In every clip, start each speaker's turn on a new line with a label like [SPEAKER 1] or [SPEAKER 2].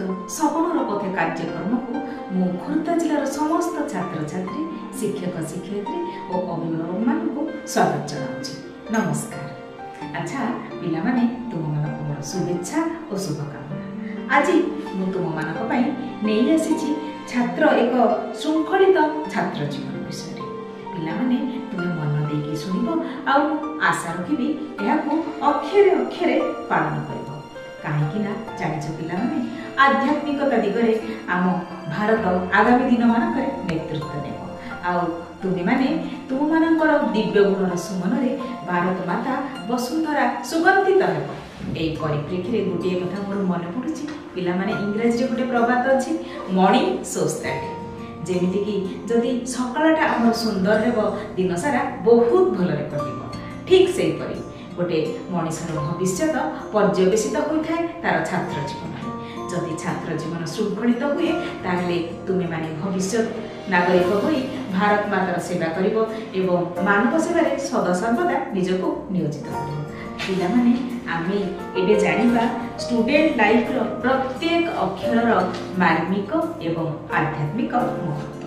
[SPEAKER 1] सपनर पथे कार्यक्रम को मु खोर्धा जिलार समस्त छात्र छात्री शिक्षक शिक्षयित्री और अभिभावक मान स्वागत जनाऊँगी। नमस्कार। अच्छा पिला माने तुम मानक मोर शुभेच्छा और शुभकामना। आज मु तुम मानक पई नहीं आसी छात्र एक श्रृंखलित छात्र जीवन विषय पिला माने तुम मन देकी सुनिबो आ आशा रखिबी एहाको अक्षरे अक्षरे पालन करिबो। काहेकि ना जानिछ पिला माने आध्यात्मिकता दिगरे आम भारत आगामी दिन मानकरे नेतृत्व नेबो आ तुमे माने तुम मानकर दिव्य गुणर सुमन रे भारत माता वसुंधरा सुगंधित हेबो। एई परिप्रेक्षी रे गोटे कथा मोर मन पडुछि पिला माने इंग्रजी रे गोटे प्रबाद अछि मॉर्निंग सोज दैट जेमिति कि जदि सकाळटा हमर सुंदर हेबो दिन सारा बहुत भलरे कटिबो। ठीक सेही परि गोटे मनुष्यर भविष्य पर्यवेसित होता है तार छात्र जीवन। जदि छात्र जीवन श्रृंखलित हुए ताहले तुमे माने भविष्य नागरिक होई भारत मातार सेवा करिबो एवं मानव सेवारे सदा सर्वदा निजको नियोजित करिबो। पिला माने आमे एबे जानिबा स्टूडेंट लाइफ रो प्रत्येक अक्षरर मार्मिक एवं आध्यात्मिक महत्व।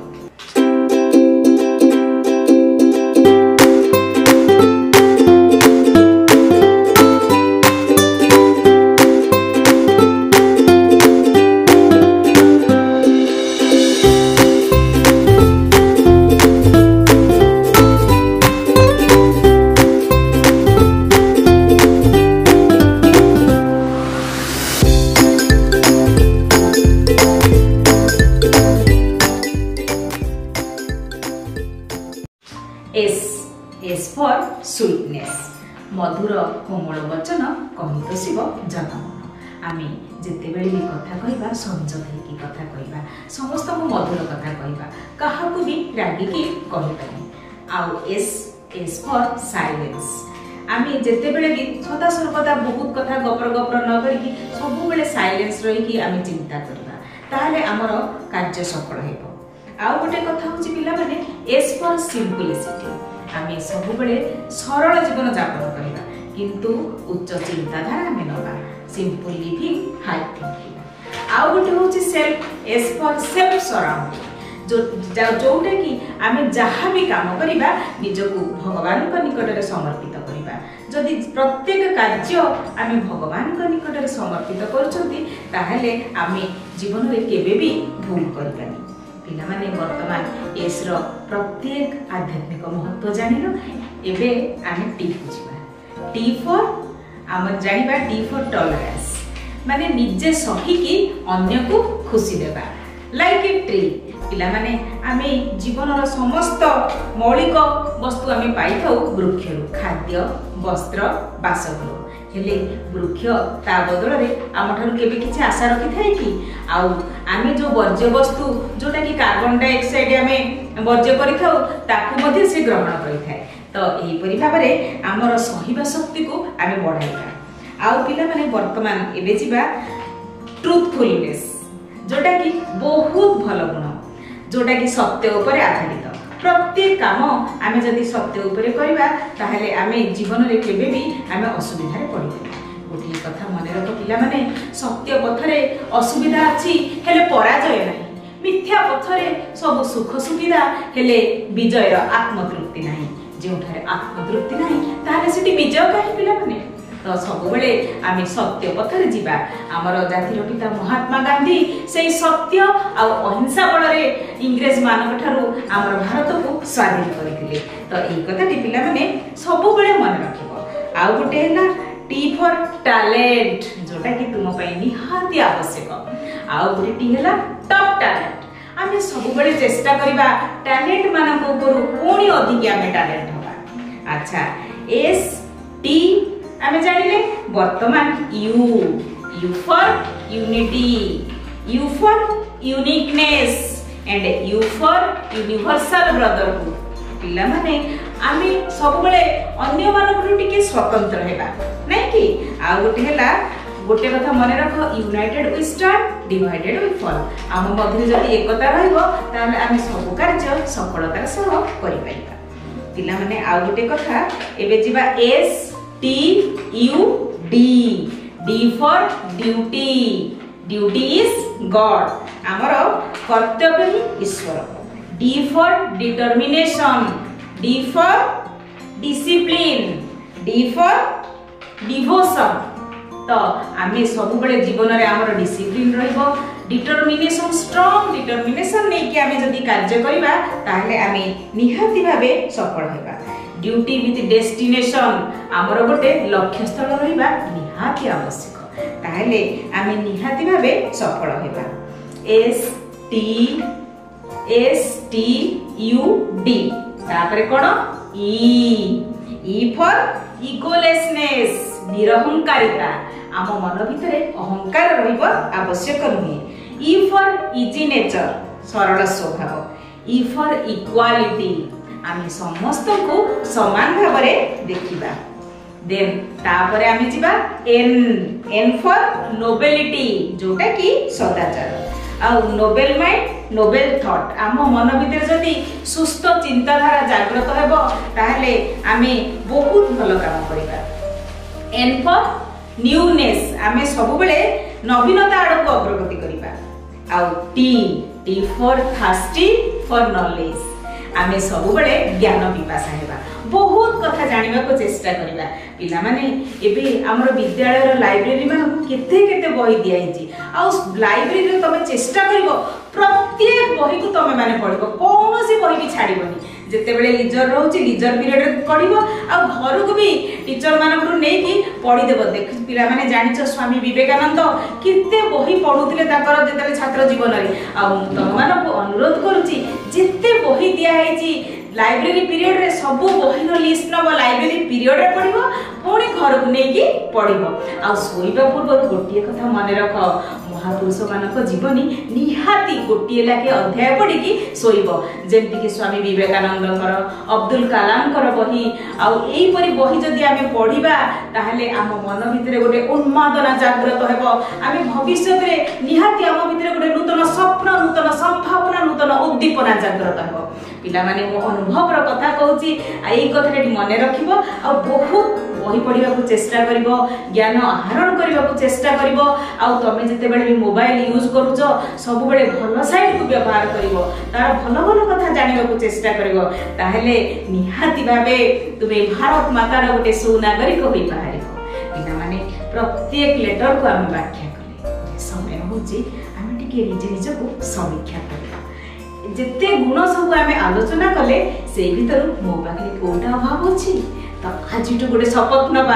[SPEAKER 1] S for sweetness मधुर कोमल वचन कहित शिव जनमन। आमे जेते बेले भी कथा कहबा संजय की कथा कहबा समस्त मधुर कथा कहबा काहाकू भी रागी की कहिबानी। आउ S for silence आमे जेते बेले भी सदा सर्वदा बहुत कथा गपर गपर न करिकी सब बेले साइलेंस रही की आमे चिंता करबा ताले हमर कार्य सफल हेबो। आउ गोटे कथा होची पिला माने S for simplicity आमे सब बेले सरल जीवन यापन करबा किंतु उच्च चिंताधारा आमे नबा सिंपल लिविंग हाई थिंकिंग। आउ गोटे होची self S for self surrounding जोटा कि आमे जहाँ भी काम करिबा निजको भगवान को निकट रे समर्पित करिबा। जदि प्रत्येक कार्य आमे भगवान को निकट रे समर्पित करछंती ताहले आमे जीवन रे केबे भी भूल करबानी। पिला माने वर्तमान एस रो प्रत्येक आध्यात्मिक महत्व जानिलो। एबे आमे टी बुझिबा। टी फॉर आम जानिबा टी फॉर टॉलरेंस माने निजे सही की अन्य को खुशी देबा लाइक ए ट्री। पिला माने आमे जीवनर समस्त मौलिक वस्तु आमे पाइथाउ वृक्षरु खाद्य वस्त्र बासगृह हेले वृक्ष ता बदल रे आमठारु केबे किछि आशा रखि थाए कि आउ आमे जो वर्ज्य वस्तु जोटा कि कार्बन डाइऑक्साइड आमे वर्ज्य करिथाउ ताकू मध्ये से ग्रहण करिथाए। तो एही परि भाबरे हमर सहिबा शक्ति को आमे बढ़ाइबा। आउ पिला माने वर्तमान एबे जिबा ट्रुथफुलनेस जोटा कि बहुत भलो गुण जोटा कि सत्य उपरे आधारित। प्रत्येक काम आमे जदि सत्य उपरे करिबा ताहले आमे जीवन रे केबे भी आमे असुविधा रे पड़िबे। गोटे कथा मन रख पिला माने सत्य पथरे असुविधा अछि हेले पराजय नाही। मिथ्या पथरे सब सुख सुविधा हेले विजयर आत्मतृप्ति नाही। जेउठारे आत्मतृप्ति नाही ताहले सेठी विजय काहे पिला माने। तो सब बेले आमे सत्य पथरे जिबा। हमर जातिर पिता महात्मा गांधी से सत्य आ अहिंसा बल रे इंग्रेज मानक ठारू हमर भारत को स्वाधीन करथिले। तो एई कथाटी पिला माने सब बेले मन रखिबो। आ गोटे हैला टी फॉर टैलेंट जोटा कि तुम पई निहाती आवश्यक। आ गोटे टी हैला टॉप टैलेंट आमे सब बेले चेष्टा करिबा टैलेंट मानक ऊपर कोनी अधिक आमे टैलेंट होबा। अच्छा एस टी आमे जानिले वर्तमान you for unity you for uniqueness and you for universal brotherhood. पिला माने आमे सब बेले अन्य मानकरू टिके स्वतंत्र हेबा नै कि। आ गोटे हैला गोटे कथा मन रख united we stand divided we fall. आम मध्य जदि एकता रहइबो ताले आमे सब कार्य सफलतार सह करि पाइबा। पिला माने आ गोटे कथा एबे जिबा S T U D D for duty duty is God आमर कर्तव्य ही ईश्वर D for determination D for discipline D for devotion तो आमे सब बड़े जीवन रे हमर डिसिप्लिन रहइबो डिटर्मिनेशन स्ट्रांग डिटर्मिनेशन नै कि आमे जदी कार्य करिबा ताहले आमे निहाती भाबे सफल हेबा ड्यूटी विथ डेस्टिनेशन हमर गोटे लक्ष्य स्थल रहइबा निहाती आवश्यक ताहले आमे निहाती भाबे सफल हेबा एस टी यू डी तापरे कोन ई फॉर इगोलेसनेस निरहंकारिता आम मन भितर अहंकार रहिबा आवश्यक नुहे ई फॉर इजी नेचर सरल स्वभाव ई फॉर इक्वालिटी आमे समस्त को समान भाव में देखिबा देन तापरे आमे जिबा एन फॉर नोबेलिटी जोटा कि सदाचार आ नोबेल माइंड नोबेल थॉट आम मन भितर जदि सुस्थ चिंताधारा जागृत हेबो ताहले आमे बहुत भलो काम करिबा एन फॉर न्यूनेस आमे सब बेले नवीनता आड़ को अग्रगति करिबा आ T for thirsty for knowledge आमे सब बेले ज्ञान पिपासा हेबा बहुत कथा जानिबा को चेष्टा करिबा पिला माने एबे हमर विद्यालय रो लाइब्रेरी में केते केते बही दियाइची आ लाइब्रेरी रे तमे चेष्टा करिवो प्रत्येक बही को तमे माने पढिबो कोनोसी बही भी छाडिबोनी जेते बेले लीजर रहउची लीजर पीरियड रे पढिबो आ घर को भी टीचर मानकरू नै कि पढि देबो देख पिला माने जानिचो स्वामी विवेकानंद केते बही पढुतिले ताकर जेते छात्र जीवन रे आ तम मानको अनुरोध करूची जेते बही दिया हैची लाइब्रेरी पीरियड रे सब बही रो लिस्ट नबो लाइब्रेरी पीरियड रे पढिबो पुणी घर को नै कि पढिबो आ सोइबा पूर्व गोटिए कथा माने रख महापुरुष मानक जीवनी निहाती गोटिए लाके अध्याय पढि कि सोइबो जेंति कि स्वामी विवेकानंद कर अब्दुल कलाम कर बही आ एई परि बही जदि आमे पढिबा ताहले आम मन भितरे गोटे उन्मादना जागृत हेबो आमे भविष्य रे निहाती आम भितरे गोटे नूतन स्वप्न नूतन संभावना नूतन उद्दीपना जागृत हेबो पिला माने मो अनुभव रो कथा कहूची एई कथा मने रखिबो आ बहुत बही पढ़ा को चेष्टा करिबो ज्ञान आहरण करबा को चेष्टा करिबो आ तमे जते बेले भी मोबाइल यूज करूचो सब बेले भलो साइड को व्यवहार करिबो तार भलो भलो कथा जानिबा को चेष्टा करिबो ताहेले निहाती भाबे तुमे भारत माता रो गोटे सुनागरिक होई बाहरिबो पिला माने प्रत्येक लेटर को हम व्याख्या कले समय होची हम टिके निज को समीक्षा करबा जेते गुण सब आमे आलोचना कले से भीतर मो पाखे कोटा अभाव अछि तो आजिटू गोटे शपथ नबा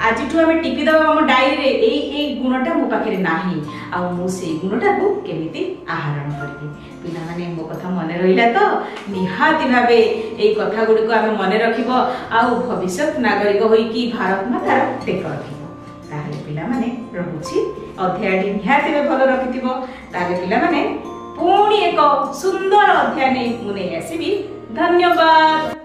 [SPEAKER 1] आजिटू आमे टिपी दबा हम डायरी रे एई गुणटा मो पाखे नाही आ मो से गुणटा को केमिति आहरण करबी पिला माने मो कथा मने रहिला तो निहाती भाबे एई कथा गुडी को आमे मने रखिबो आ भविष्यत नागरिक होई कि भारत माता टेक रखिबो ताहे पिला माने रहुची अध्यायटी निहाती बे भलो रखितिबो ताहे पिला माने पुणी एक सुंदर अध्याय नहीं मुने आसीबी धन्यवाद।